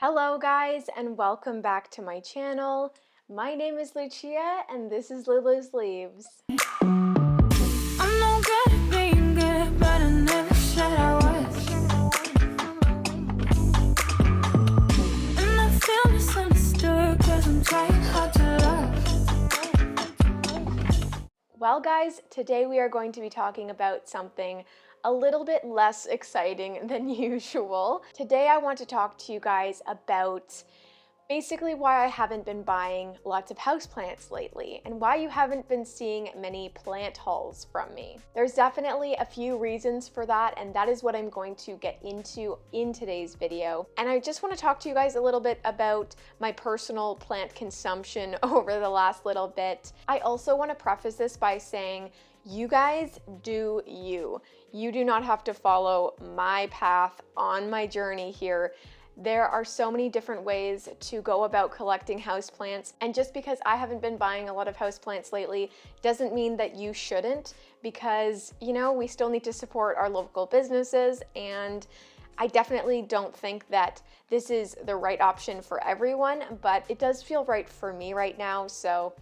Hello guys and welcome back to my channel. My name is Lucia and this is Lulu's Leaves. I'm no good at being good, but I never said I was. And I feel misunderstood, cause I'm trying hard to love. Well guys, today we are going to be talking about something a little bit less exciting than usual. Today I want to talk to you guys about basically why I haven't been buying lots of houseplants lately and why you haven't been seeing many plant hauls from me. There's definitely a few reasons for that, and that is what I'm going to get into in today's video. And I just want to talk to you guys a little bit about my personal plant consumption over the last little bit. I also want to preface this by saying, you guys do you. You do not have to follow my path on my journey here. There are so many different ways to go about collecting houseplants, and just because I haven't been buying a lot of houseplants lately doesn't mean that you shouldn't, because, you know, we still need to support our local businesses, and I definitely don't think that this is the right option for everyone, but it does feel right for me right now, so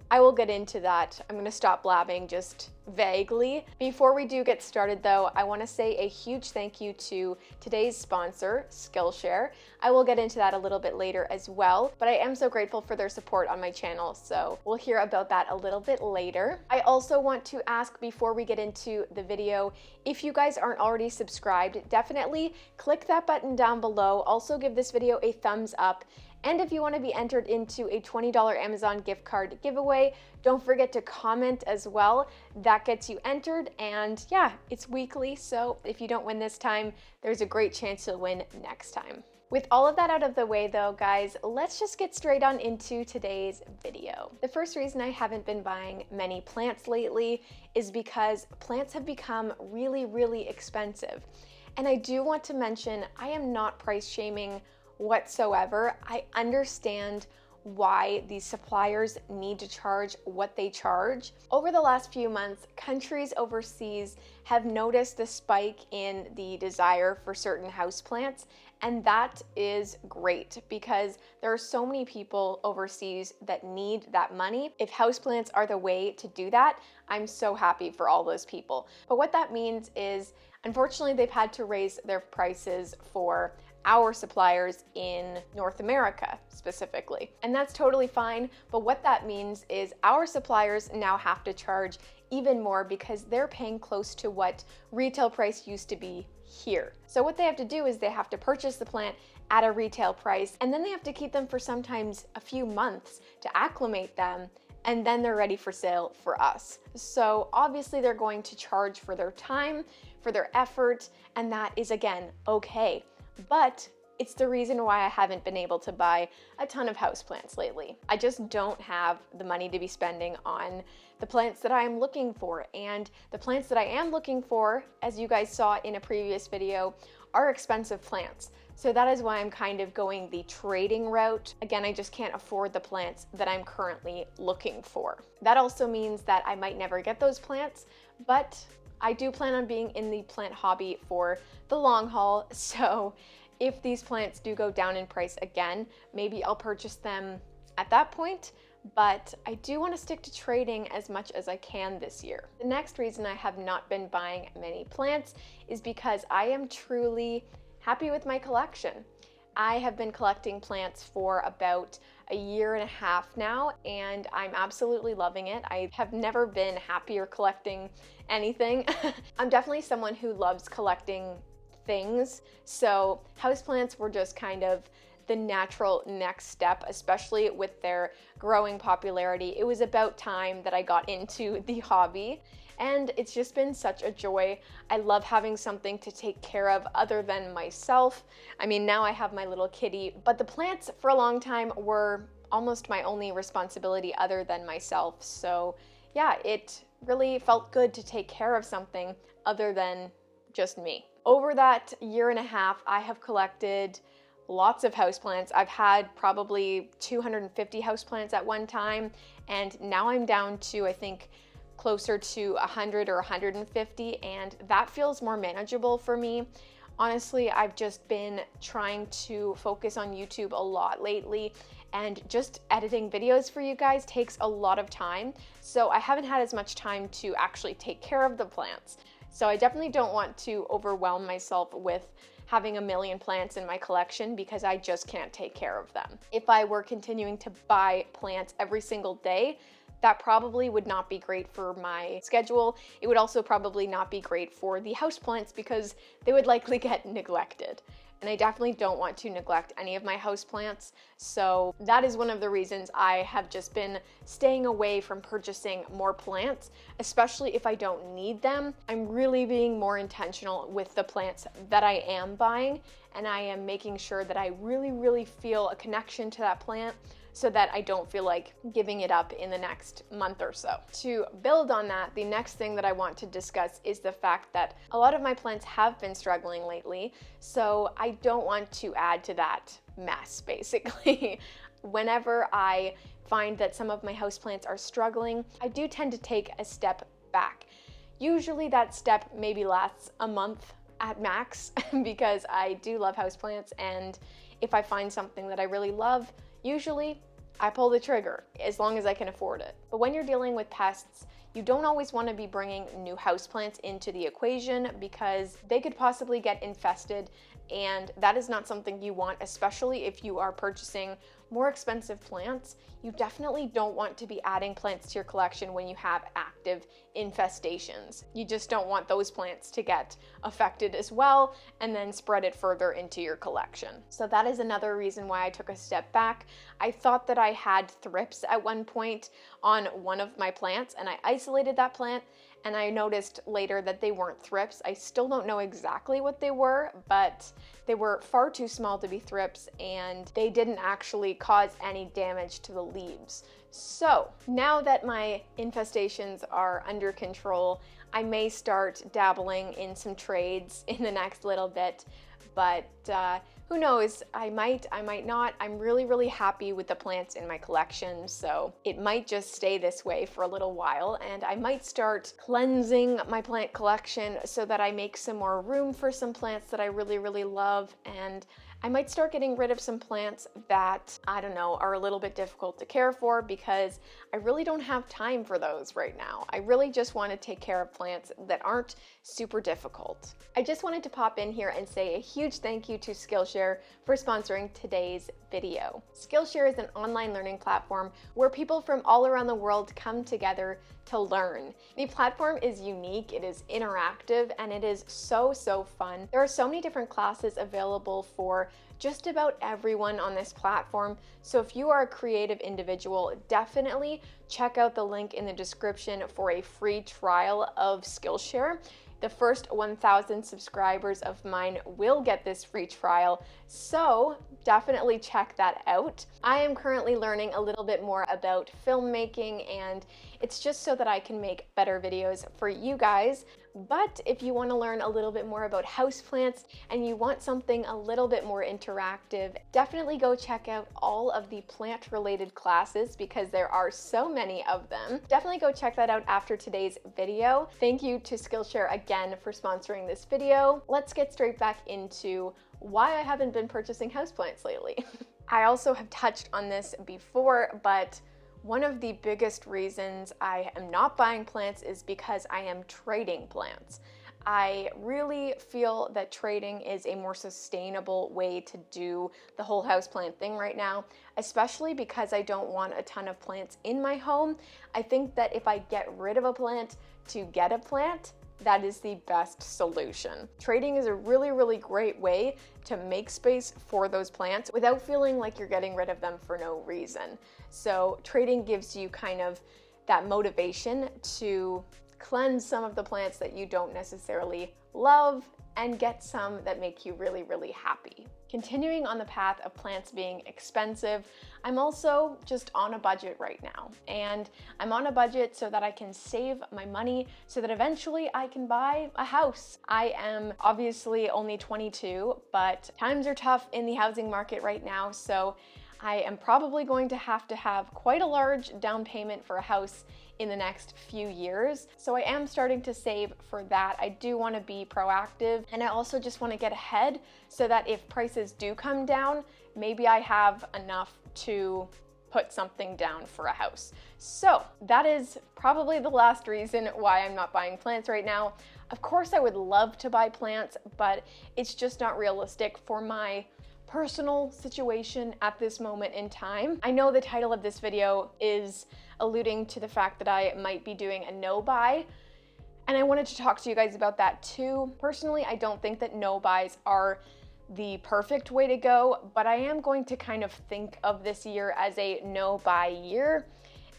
I will get into that. I'm gonna stop blabbing just vaguely. Before we do get started though, I wanna say a huge thank you to today's sponsor, Skillshare. I will get into that a little bit later as well, but I am so grateful for their support on my channel, so we'll hear about that a little bit later. I also want to ask before we get into the video, if you guys aren't already subscribed, definitely click that button down below. Also give this video a thumbs up. And if you want to be entered into a $20 Amazon gift card giveaway, don't forget to comment as well. That gets you entered, and yeah, it's weekly, so if you don't win this time, there's a great chance you'll win next time. With all of that out of the way though, guys, let's just get straight on into today's video. The first reason I haven't been buying many plants lately is because plants have become really expensive. And I do want to mention, I am not price shaming whatsoever. I understand why these suppliers need to charge what they charge. Over the last few months, countries overseas have noticed the spike in the desire for certain houseplants, and that is great because there are so many people overseas that need that money. If houseplants are the way to do that, I'm so happy for all those people. But what that means is, unfortunately, they've had to raise their prices for our suppliers in North America specifically. And that's totally fine, but what that means is our suppliers now have to charge even more because they're paying close to what retail price used to be here. So what they have to do is they have to purchase the plant at a retail price, and then they have to keep them for sometimes a few months to acclimate them, and then they're ready for sale for us. So obviously they're going to charge for their time, for their effort, and that is, again, okay. But it's the reason why I haven't been able to buy a ton of houseplants lately. I just don't have the money to be spending on the plants that I'm looking for. And the plants that I am looking for, as you guys saw in a previous video, are expensive plants. So that is why I'm kind of going the trading route. Again, I just can't afford the plants that I'm currently looking for. That also means that I might never get those plants, but I do plan on being in the plant hobby for the long haul, so if these plants do go down in price again, maybe I'll purchase them at that point, but I do want to stick to trading as much as I can this year. The next reason I have not been buying many plants is because I am truly happy with my collection. I have been collecting plants for about a year and a half now, and I'm absolutely loving it. I have never been happier collecting anything. I'm definitely someone who loves collecting things, so houseplants were just kind of the natural next step, especially with their growing popularity. It was about time that I got into the hobby, and it's just been such a joy. I love having something to take care of other than myself. I mean, now I have my little kitty, but the plants for a long time were almost my only responsibility other than myself. So yeah, it really felt good to take care of something other than just me. Over that year and a half, I have collected lots of houseplants. I've had probably 250 houseplants at one time, and now I'm down to, I think, closer to 100 or 150, and that feels more manageable for me. Honestly, I've just been trying to focus on YouTube a lot lately, and just editing videos for you guys takes a lot of time. So I haven't had as much time to actually take care of the plants. So I definitely don't want to overwhelm myself with having a million plants in my collection because I just can't take care of them. If I were continuing to buy plants every single day, that probably would not be great for my schedule. It would also probably not be great for the houseplants because they would likely get neglected. And I definitely don't want to neglect any of my houseplants. So that is one of the reasons I have just been staying away from purchasing more plants, especially if I don't need them. I'm really being more intentional with the plants that I am buying, and I am making sure that I really feel a connection to that plant so that I don't feel like giving it up in the next month or so. To build on that, the next thing that I want to discuss is the fact that a lot of my plants have been struggling lately, so I don't want to add to that mess, basically. Whenever I find that some of my houseplants are struggling, I do tend to take a step back. Usually that step maybe lasts a month at max because I do love houseplants, and if I find something that I really love, usually I pull the trigger as long as I can afford it. But when you're dealing with pests, you don't always want to be bringing new houseplants into the equation because they could possibly get infested, and that is not something you want, especially if you are purchasing more expensive plants. You definitely don't want to be adding plants to your collection when you have active infestations. You just don't want those plants to get affected as well and then spread it further into your collection. So that is another reason why I took a step back. I thought that I had thrips at one point on one of my plants, and I isolated that plant, and I noticed later that they weren't thrips. I still don't know exactly what they were, but they were far too small to be thrips, and they didn't actually cause any damage to the leaves. So now that my infestations are under control, I may start dabbling in some trades in the next little bit, but who knows, I might not. I'm really happy with the plants in my collection, so it might just stay this way for a little while, and I might start cleansing my plant collection so that I make some more room for some plants that I really love, and I might start getting rid of some plants that, I don't know, are a little bit difficult to care for because I really don't have time for those right now. I really just want to take care of plants that aren't super difficult. I just wanted to pop in here and say a huge thank you to Skillshare for sponsoring today's video. Skillshare is an online learning platform where people from all around the world come together to learn. The platform is unique, it is interactive, and it is so fun. There are so many different classes available for just about everyone on this platform, so if you are a creative individual, definitely check out the link in the description for a free trial of Skillshare. The first 1,000 subscribers of mine will get this free trial, so definitely check that out. I am currently learning a little bit more about filmmaking, and it's just so that I can make better videos for you guys. But if you want to learn a little bit more about houseplants and you want something a little bit more interactive, definitely go check out all of the plant-related classes because there are so many of them. Definitely go check that out after today's video. Thank you to Skillshare again for sponsoring this video. Let's get straight back into why I haven't been purchasing houseplants lately. I also have touched on this before, but one of the biggest reasons I am not buying plants is because I am trading plants. I really feel that trading is a more sustainable way to do the whole houseplant thing right now, especially because I don't want a ton of plants in my home. I think that if I get rid of a plant to get a plant, that is the best solution. Trading is a really great way to make space for those plants without feeling like you're getting rid of them for no reason. So trading gives you kind of that motivation to cleanse some of the plants that you don't necessarily love and get some that make you really happy. Continuing on the path of plants being expensive, I'm also just on a budget right now. And I'm on a budget so that I can save my money so that eventually I can buy a house. I am obviously only 22, but times are tough in the housing market right now, so I am probably going to have quite a large down payment for a house in the next few years. So I am starting to save for that. I do want to be proactive, and I also just want to get ahead so that if prices do come down, maybe I have enough to put something down for a house. So that is probably the last reason why I'm not buying plants right now. Of course, I would love to buy plants, but it's just not realistic for my personal situation at this moment in time. I know the title of this video is alluding to the fact that I might be doing a no buy, and I wanted to talk to you guys about that too. Personally, I don't think that no buys are the perfect way to go, but I am going to kind of think of this year as a no buy year,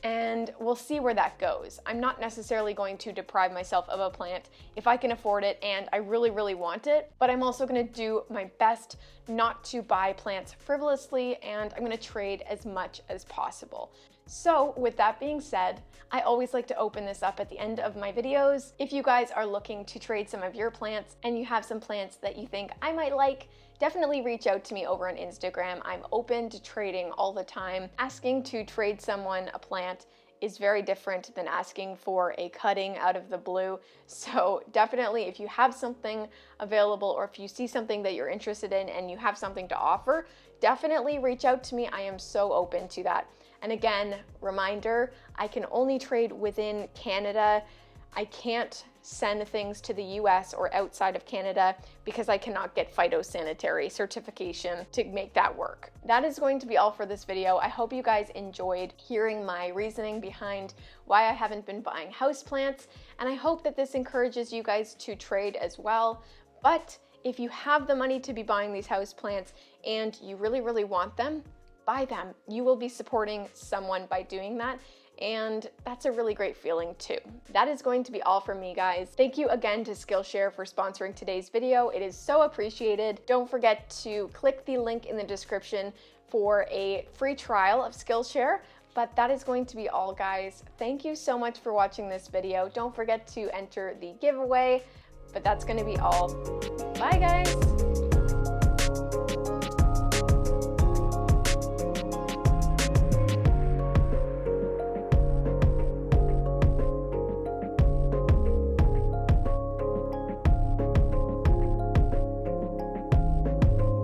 and we'll see where that goes. I'm not necessarily going to deprive myself of a plant if I can afford it and I really, really want it, but I'm also gonna do my best not to buy plants frivolously, and I'm gonna trade as much as possible. So with that being said, I always like to open this up at the end of my videos. If you guys are looking to trade some of your plants and you have some plants that you think I might like, definitely reach out to me over on Instagram. I'm open to trading all the time. Asking to trade someone a plant is very different than asking for a cutting out of the blue. So definitely, if you have something available or if you see something that you're interested in and you have something to offer, definitely reach out to me. I am so open to that. And again, reminder, I can only trade within Canada. I can't send things to the US or outside of Canada because I cannot get phytosanitary certification to make that work. That is going to be all for this video. I hope you guys enjoyed hearing my reasoning behind why I haven't been buying houseplants, and I hope that this encourages you guys to trade as well. But if you have the money to be buying these houseplants and you really, really want them, buy them. You will be supporting someone by doing that, and that's a really great feeling too. That is going to be all from me, guys. Thank you again to Skillshare for sponsoring today's video. It is so appreciated. Don't forget to click the link in the description for a free trial of Skillshare. But that is going to be all, guys. Thank you so much for watching this video. Don't forget to enter the giveaway, but that's gonna be all. Bye, guys.